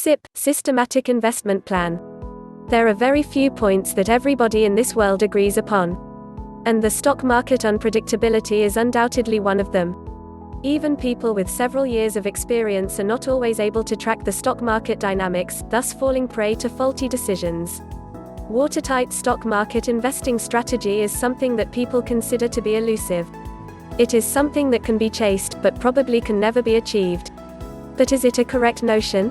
SIP, Systematic Investment Plan. There are very few points that everybody in this world agrees upon. And the stock market unpredictability is undoubtedly one of them. Even people with several years of experience are not always able to track the stock market dynamics, thus falling prey to faulty decisions. Watertight stock market investing strategy is something that people consider to be elusive. It is something that can be chased, but probably can never be achieved. But is it a correct notion?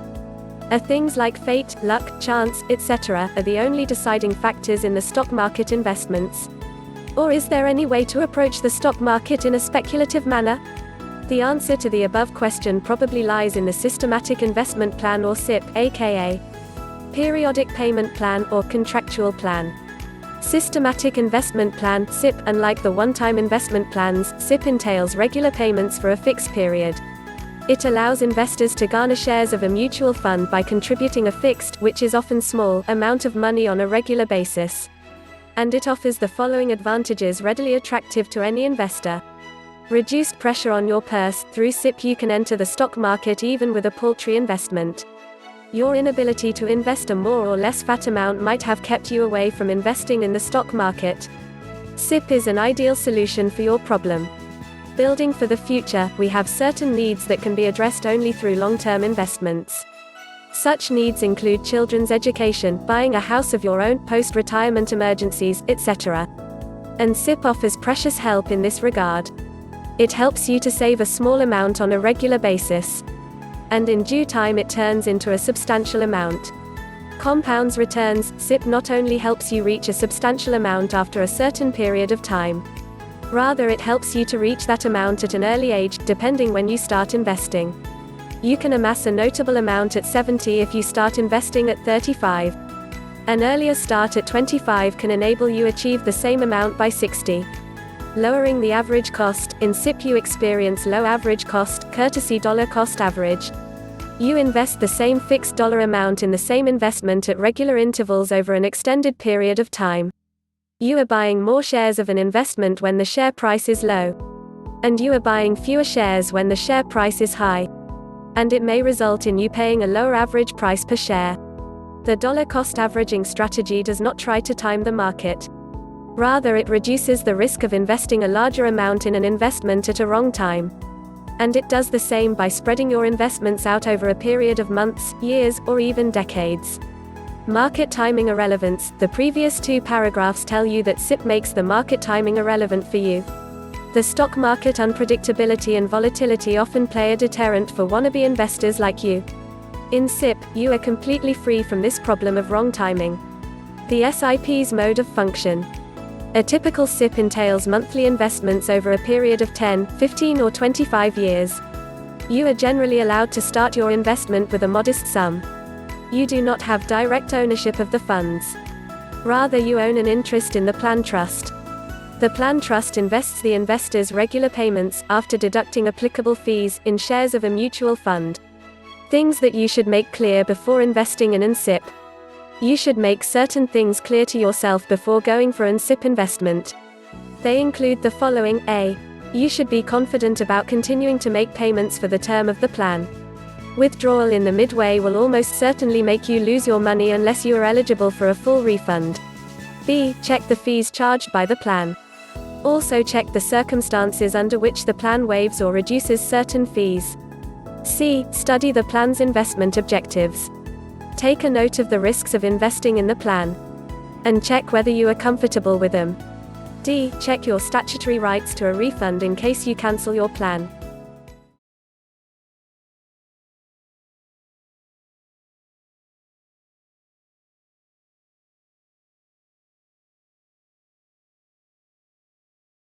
Are things like fate, luck, chance, etc. are the only deciding factors in the stock market investments? Or is there any way to approach the stock market in a speculative manner? The answer to the above question probably lies in the Systematic Investment Plan, or SIP, aka Periodic Payment Plan or Contractual Plan. Systematic Investment Plan, SIP. Unlike the one-time investment plans, SIP entails regular payments for a fixed period. It allows investors to garner shares of a mutual fund by contributing a fixed, which is often small, amount of money on a regular basis. And it offers the following advantages readily attractive to any investor. Reduced pressure on your purse. Through SIP you can enter the stock market even with a paltry investment. Your inability to invest a more or less fat amount might have kept you away from investing in the stock market. SIP is an ideal solution for your problem. Building for the future, we have certain needs that can be addressed only through long-term investments. Such needs include children's education, buying a house of your own, post-retirement emergencies, etc. And SIP offers precious help in this regard. It helps you to save a small amount on a regular basis. And in due time it turns into a substantial amount. Compounds returns. SIP not only helps you reach a substantial amount after a certain period of time. Rather, it helps you to reach that amount at an early age, depending when you start investing. You can amass a notable amount at 70 if you start investing at 35. An earlier start at 25 can enable you achieve the same amount by 60. Lowering the average cost. In SIP you experience low average cost, courtesy dollar cost average. You invest the same fixed dollar amount in the same investment at regular intervals over an extended period of time. You are buying more shares of an investment when the share price is low. And you are buying fewer shares when the share price is high. And it may result in you paying a lower average price per share. The dollar cost averaging strategy does not try to time the market. Rather, it reduces the risk of investing a larger amount in an investment at a wrong time. And it does the same by spreading your investments out over a period of months, years, or even decades. Market timing irrelevance. The previous two paragraphs tell you that SIP makes the market timing irrelevant for you. The stock market unpredictability and volatility often play a deterrent for wannabe investors like you. In SIP, you are completely free from this problem of wrong timing. The SIP's mode of function. A typical SIP entails monthly investments over a period of 10, 15 or 25 years. You are generally allowed to start your investment with a modest sum. You do not have direct ownership of the funds. Rather, you own an interest in the plan trust. The plan trust invests the investor's regular payments, after deducting applicable fees, in shares of a mutual fund. Things that you should make clear before investing in an SIP. You should make certain things clear to yourself before going for an SIP investment. They include the following. A. You should be confident about continuing to make payments for the term of the plan. Withdrawal in the midway will almost certainly make you lose your money unless you are eligible for a full refund. B. Check the fees charged by the plan. Also check the circumstances under which the plan waives or reduces certain fees. C. Study the plan's investment objectives. Take a note of the risks of investing in the plan. And check whether you are comfortable with them. D. Check your statutory rights to a refund in case you cancel your plan.